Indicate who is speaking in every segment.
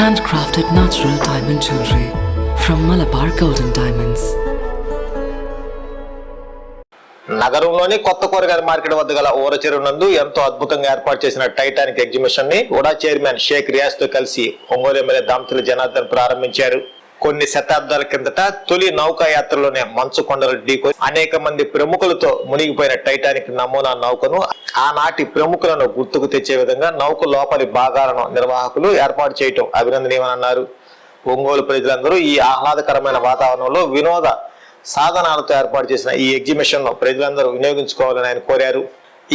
Speaker 1: handcrafted natural diamond jewelry from Malabar Golden Diamonds.
Speaker 2: నగరంలోని కొత్త కూరగాయల మార్కెట్ వద్ద గల ఊర చెరువు నందు ఎంతో అద్భుతంగా ఏర్పాటు చేసిన టైటానిక్ ఎగ్జిబిషన్ ని ఉడా చైర్మన్ షేక్ రియాజ్ తో కలిసి ఒంగోలు ఎమ్మెల్యే దామచర్ల జనార్దన్ ప్రారంభించారు. కొన్ని శతాబ్దాల కిందట తొలి నౌకా యాత్రలోనే మంచు కొండలు ఢీకొని అనేక మంది ప్రముఖులతో మునిగిపోయిన టైటానిక్ నమూనా నౌకను ఆనాటి ప్రముఖులను గుర్తుకు తెచ్చే విధంగా నౌక లోపలి భాగాలను నిర్వాహకులు ఏర్పాటు చేయటం అభినందనీయమన్నారు. ఒంగోలు ప్రజలందరూ ఈ ఆహ్లాదకరమైన వాతావరణంలో వినోద సాధనాలతో ఏర్పాటు చేసిన ఈ ఎగ్జిబిషన్ ను ప్రజలందరూ వినియోగించుకోవాలని ఆయన కోరారు.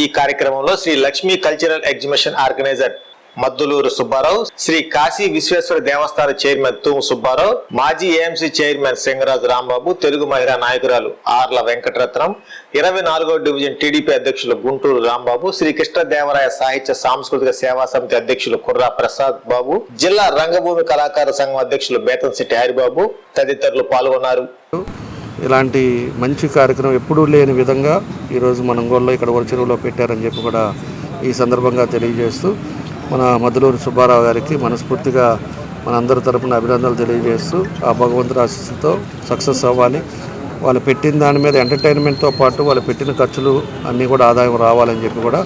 Speaker 2: ఈ కార్యక్రమంలో Shri Lakshmi cultural exhibition organizer Madduluru Subbarao, Shri Kashi Vishweshwara దేవస్థాన చైర్మన్ తూము సుబ్బారావు, మాజీ ఏఎంసీ చైర్మన్ సింగరాజు రాంబాబు, తెలుగు మహిళా నాయకురాలు ఆర్ల వెంకటరత్నం, 24వ డివిజన్ టీడీపీ అధ్యక్షులు గుంటూరు రాంబాబు, శ్రీ కృష్ణదేవరాయ సాహిత్య సాంస్కృతిక సేవా సమితి అధ్యక్షులు కుర్రా ప్రసాద్ బాబు, జిల్లా రంగభూమి కళాకార సంఘం అధ్యక్షులు బేతంశెట్టి హరిబాబు తదితరులు పాల్గొన్నారు.
Speaker 3: ఇలాంటి మంచి కార్యక్రమం ఎప్పుడూ లేని విధంగా ఈరోజు మన ఒంగోలులో ఇక్కడ ఊర చెరువులో పెట్టారని చెప్పి కూడా ఈ సందర్భంగా తెలియజేస్తూ మన మద్దులూరు సుబ్బారావు గారికి మనస్ఫూర్తిగా మనందరి తరపున అభినందనలు తెలియజేస్తూ ఆ భగవంతుడి ఆశీస్సుతో సక్సెస్ అవ్వాలి. వాళ్ళు పెట్టిన దాని మీద ఎంటర్టైన్మెంట్తో పాటు వాళ్ళు పెట్టిన ఖర్చులు అన్నీ కూడా ఆదాయం రావాలని చెప్పి కూడా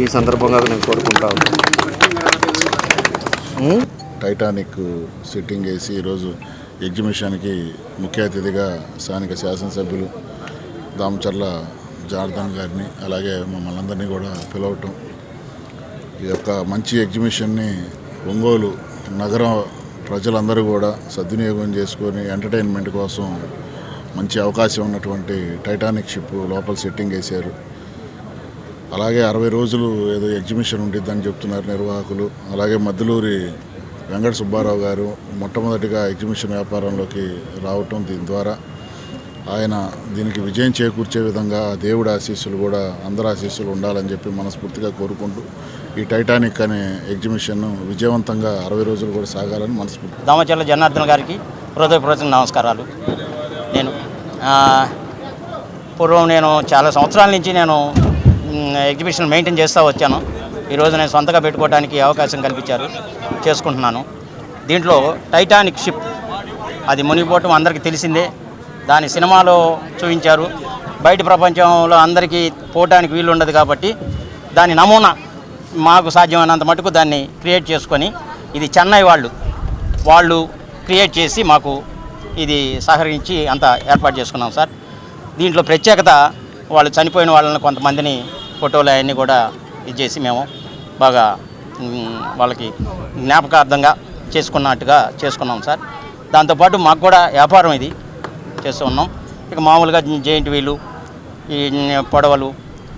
Speaker 3: ఈ సందర్భంగా నేను కోరుకుంటాను.
Speaker 4: టైటానిక్ సిట్టింగ్ వేసి ఈరోజు ఎగ్జిబిషన్కి ముఖ్య అతిథిగా స్థానిక శాసనసభ్యులు దామచర్ల జనార్దన్ గారిని అలాగే మమ్మల్ని అందరినీ కూడా పిలవటం, ఈ యొక్క మంచి ఎగ్జిబిషన్ని ఒంగోలు నగర ప్రజలందరూ కూడా సద్వినియోగం చేసుకొని ఎంటర్టైన్మెంట్ కోసం మంచి అవకాశం ఉన్నటువంటి టైటానిక్ షిప్ లోపల సెట్టింగ్ వేశారు. అలాగే 60 రోజులు ఏదో ఎగ్జిబిషన్ ఉండిద్దని చెప్తున్నారు నిర్వాహకులు. అలాగే మద్దులూరి వెంకట సుబ్బారావు గారు మొట్టమొదటిగా ఎగ్జిబిషన్ వ్యాపారంలోకి రావటం, దీని ద్వారా ఆయన దీనికి విజయం చేకూర్చే విధంగా దేవుడి ఆశీస్సులు కూడా అందరి ఆశీస్సులు ఉండాలని చెప్పి మనస్ఫూర్తిగా కోరుకుంటూ ఈ టైటానిక్ అనే ఎగ్జిబిషన్ విజయవంతంగా 60 రోజులు కూడా సాగాలని మనస్ఫూర్తి.
Speaker 5: దామచర్ల జనార్దన్ గారికి హృదయపూర్వక నమస్కారాలు. పూర్వం నేను చాలా సంవత్సరాల నుంచి నేను ఎగ్జిబిషన్ మెయింటైన్ చేస్తూ వచ్చాను. ఈరోజు నేను సొంతగా పెట్టుకోవడానికి అవకాశం కల్పించారు, చేసుకుంటున్నాను. దీంట్లో టైటానిక్ షిప్ అది మునిగిపోవటం అందరికీ తెలిసిందే. దాని సినిమాలో చూపించారు. బయట ప్రపంచంలో అందరికీ పోవటానికి వీలు ఉండదు కాబట్టి దాని నమూనా మాకు సాధ్యమైనంత మటుకు దాన్ని క్రియేట్ చేసుకొని, ఇది చెన్నై వాళ్ళు క్రియేట్ చేసి మాకు ఇది సహకరించి అంతా ఏర్పాటు చేసుకున్నాం సార్. దీంట్లో ప్రత్యేకత వాళ్ళు చనిపోయిన వాళ్ళని కొంతమందిని ఫోటోలు అవన్నీ కూడా ఇది చేసి మేము బాగా వాళ్ళకి జ్ఞాపకార్థంగా చేసుకున్నాం సార్. దాంతోపాటు మాకు కూడా వ్యాపారం ఇది చేస్తూ ఉన్నాం. ఇక మామూలుగా జెయింట్ వీలు, ఈ పొడవలు,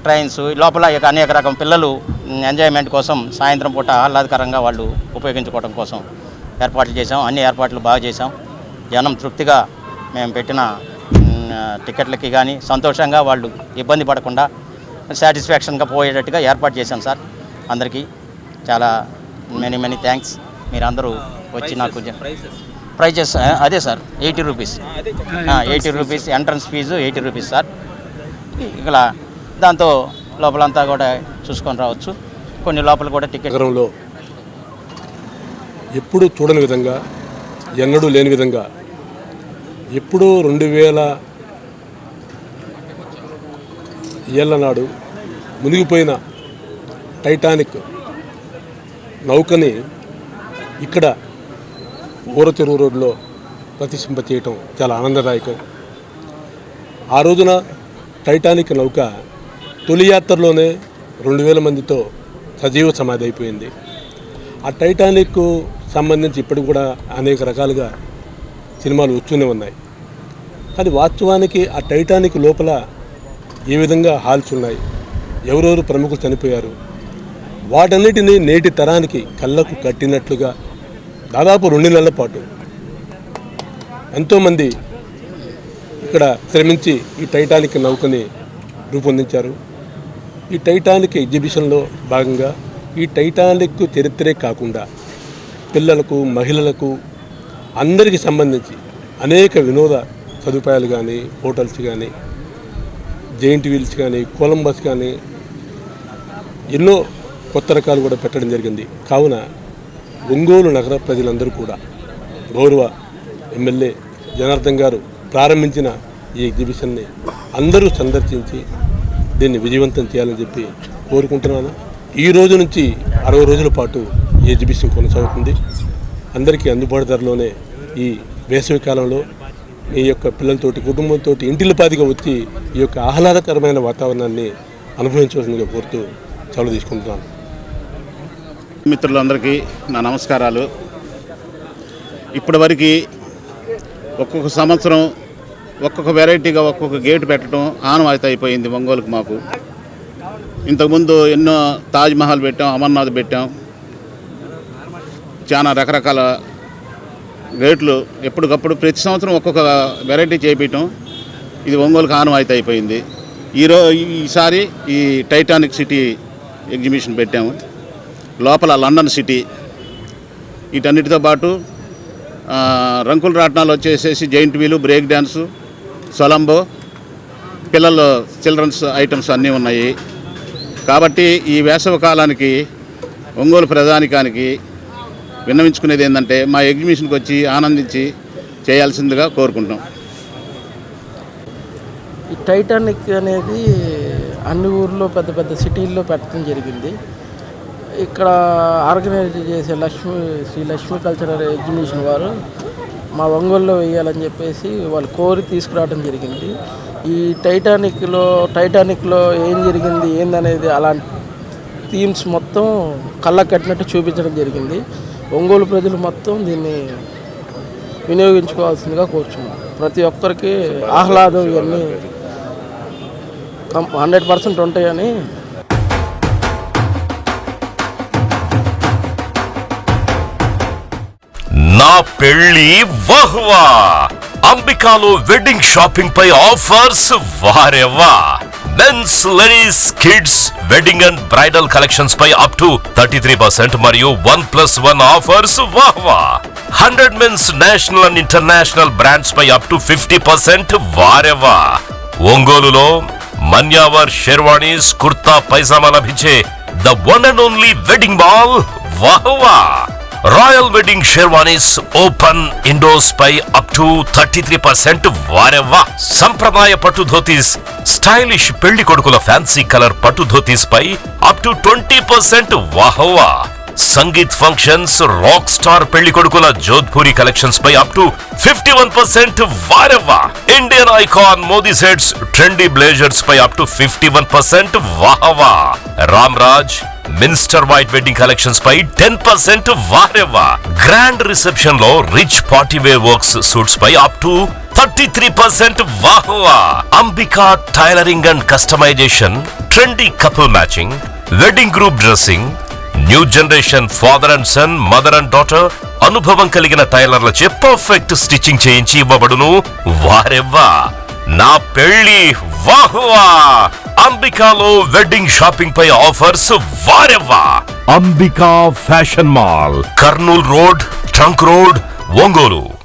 Speaker 5: ట్రైన్స్ లోపల ఇక అనేక రకం పిల్లలు ఎంజాయ్మెంట్ కోసం సాయంత్రం పూట ఆహ్లాదకరంగా వాళ్ళు ఉపయోగించుకోవడం కోసం ఏర్పాట్లు చేసాం. అన్ని ఏర్పాట్లు బాగా చేసాం. జనం తృప్తిగా మేము పెట్టిన టికెట్లకి కానీ సంతోషంగా వాళ్ళు ఇబ్బంది పడకుండా సాటిస్ఫాక్షన్గా పోయేటట్టుగా ఏర్పాటు చేశాం సార్. అందరికీ చాలా మెనీ థ్యాంక్స్. మీరందరూ వచ్చి నాకు ప్రైజెస్ అదే sir 80 rupees 80 rupees entrance fee 80 rupees sir. ఇలా దాంతో లోపలంతా కూడా చూసుకొని రావచ్చు. కొన్ని లోపల కూడా టికెట్
Speaker 6: నగరంలో ఎప్పుడు చూడని విధంగా, ఎన్నడూ లేని విధంగా, ఎప్పుడూ 2000 ఏళ్ల నాడు మునిగిపోయిన టైటానిక్ నౌకని ఇక్కడ ఊర చెరువు రోడ్లో ప్రతిష్ఠింప చేయటం చాలా ఆనందదాయకం. ఆ రోజున టైటానిక్ నౌక తొలి యాత్రలోనే 2000 మందితో సజీవ సమాధి అయిపోయింది. ఆ టైటానిక్ సంబంధించి ఇప్పటికి కూడా అనేక రకాలుగా సినిమాలు వస్తూనే ఉన్నాయి. కానీ వాస్తవానికి ఆ టైటానిక్ లోపల ఏ విధంగా హాల్స్ ఉన్నాయి, ఎవరెవరు ప్రముఖులు చనిపోయారు, వాటన్నిటినీ నేటి తరానికి కళ్ళకు కట్టినట్లుగా దాదాపు 2 నెలల పాటు ఎంతోమంది ఇక్కడ శ్రమించి ఈ టైటానిక్ నౌకని రూపొందించారు. ఈ టైటానిక్ ఎగ్జిబిషన్లో భాగంగా ఈ టైటానిక్ చరిత్రే కాకుండా పిల్లలకు, మహిళలకు అందరికీ సంబంధించి అనేక వినోద సదుపాయాలు కానీ, హోటల్స్ కానీ, జెయింట్ వీల్స్ కానీ, కొలంబస్ కానీ ఎన్నో కొత్త రకాలు కూడా పెట్టడం జరిగింది. కావున ఒంగోలు నగర ప్రజలందరూ కూడా గౌరవ ఎమ్మెల్యే జనార్దన్ గారు ప్రారంభించిన ఈ ఎగ్జిబిషన్ని అందరూ సందర్శించి దీన్ని విజయవంతం చేయాలని చెప్పి కోరుకుంటున్నాను. ఈ రోజు నుంచి 60 రోజుల పాటు ఈ ఎగ్జిబిషన్ కొనసాగుతుంది. అందరికీ అందుబాటు ధరలోనే ఈ వేసవి కాలంలో మీ యొక్క పిల్లలతోటి కుటుంబంతో ఇంటిల్లిపాదిగా వచ్చి ఈ యొక్క ఆహ్లాదకరమైన వాతావరణాన్ని అనుభవించవలసిందిగా కోరుతూ సెలవు తీసుకుంటున్నాను.
Speaker 7: మిత్రులందరికీ నా నమస్కారాలు. ఇప్పటివరకు ఒక్కొక్క సంవత్సరం ఒక్కొక్క వెరైటీగా ఒక్కొక్క గేటు పెట్టడం ఆనవాయితీ అయిపోయింది ఒంగోలుకు. మాకు ఇంతకుముందు ఎన్నో తాజ్మహల్ పెట్టాం, అమర్నాథ్ పెట్టాం, చాలా రకరకాల గేట్లు ఎప్పటికప్పుడు ప్రతి సంవత్సరం ఒక్కొక్క వెరైటీ చేపించడం ఇది ఒంగోలుకు ఆనవాయితీ అయిపోయింది. ఈసారి ఈ టైటానిక్ సిటీ ఎగ్జిబిషన్ పెట్టాము. లోపల లండన్ సిటీ, వీటన్నిటితో పాటు రంకుల రాట్నాలు వచ్చేసేసి జైంట్ వీలు, బ్రేక్ డ్యాన్సు, సొలంబో, పిల్లల చిల్డ్రన్స్ ఐటమ్స్ అన్నీ ఉన్నాయి. కాబట్టి ఈ వేసవి కాలానికి ఒంగోలు ప్రజానికానికి విన్నవించుకునేది ఏంటంటే మా ఎగ్జిబిషన్కి వచ్చి ఆనందించి చేయాల్సిందిగా కోరుకుంటాం.
Speaker 8: ఈ టైటానిక్ అనేది అన్ని ఊర్లో పెద్ద పెద్ద సిటీల్లో పెట్టడం జరిగింది. ఇక్కడ ఆర్గనైజ్ చేసే శ్రీ లక్ష్మీ కల్చరల్ ఎగ్జిబిషన్ వారు మా ఒంగోలులో వేయాలని చెప్పేసి వాళ్ళు కోరి తీసుకురావడం జరిగింది. ఈ టైటానిక్లో ఏం జరిగింది ఏందనేది అలాంటి థీమ్స్ మొత్తం కళ్ళకు కట్టినట్టు చూపించడం జరిగింది. ఒంగోలు ప్రజలు మొత్తం దీన్ని వినియోగించుకోవాల్సిందిగా కోరుచున్నాం. ప్రతి ఒక్కరికి ఆహ్లాదం ఇవన్నీ 100% ఉంటాయని.
Speaker 9: నా పెళ్లి వహ్వా అంబికాలో వెడ్డింగ్ షాపింగ్ పై ఆఫర్స్ వారెవ్వా. Men's, ladies, kids wedding and bridal collections పై అప్ టు 33% మరియు 1+1 ఆఫర్స్ వాహ్వా. 100 men's national and international brands పై అప్ టు 50% వారెవ్వా. ఒంగోలులో మన్యావర్ షెర్వాణీస్, కుర్తా పైజామా లభించే the one and only wedding mall వాహ్వా. Royal wedding sherwanis open indoors పై అప్ టు 33% వారెవ్వా. సంప్రదాయ పట్టు ధోతీస్, స్టైలిష్ పెళ్లి కొడుకుల ఫ్యాన్సీ కలర్ పట్టు ధోతీస్ పై అప్ టు 20% వాహ్వా. సంగీత్ ఫంక్షన్స్, రాక్ స్టార్ పెళ్లి కొడుకుల జోధ్పూరి కలెక్షన్స్ పై అప్ టు 51% వారెవ్వా. Indian icon Modi sets, trendy blazers పై అప్ టు 51% వాహ్వా. Ram Raj minister white wedding collections పై 10% వారెవ్వా. గ్రాండ్ రిసెప్షన్ లో rich party wear works suits పై అప్ టు 33% వాహ్వా. Ambika tailoring and customisation, trendy couple matching, wedding group dressing, new generation father and son, mother and daughter అనుభవం కలిగిన టైలర్లచే perfect stitching చేయించి ఇవ్వబడును వారెవ్వా. నా పెళ్లి వాహ్వా. అంబికాలో వెడ్డింగ్ షాపింగ్ పై ఆఫర్స్ వారెవ్వా. Ambika fashion mall, Kurnool road, trunk road, Ongole.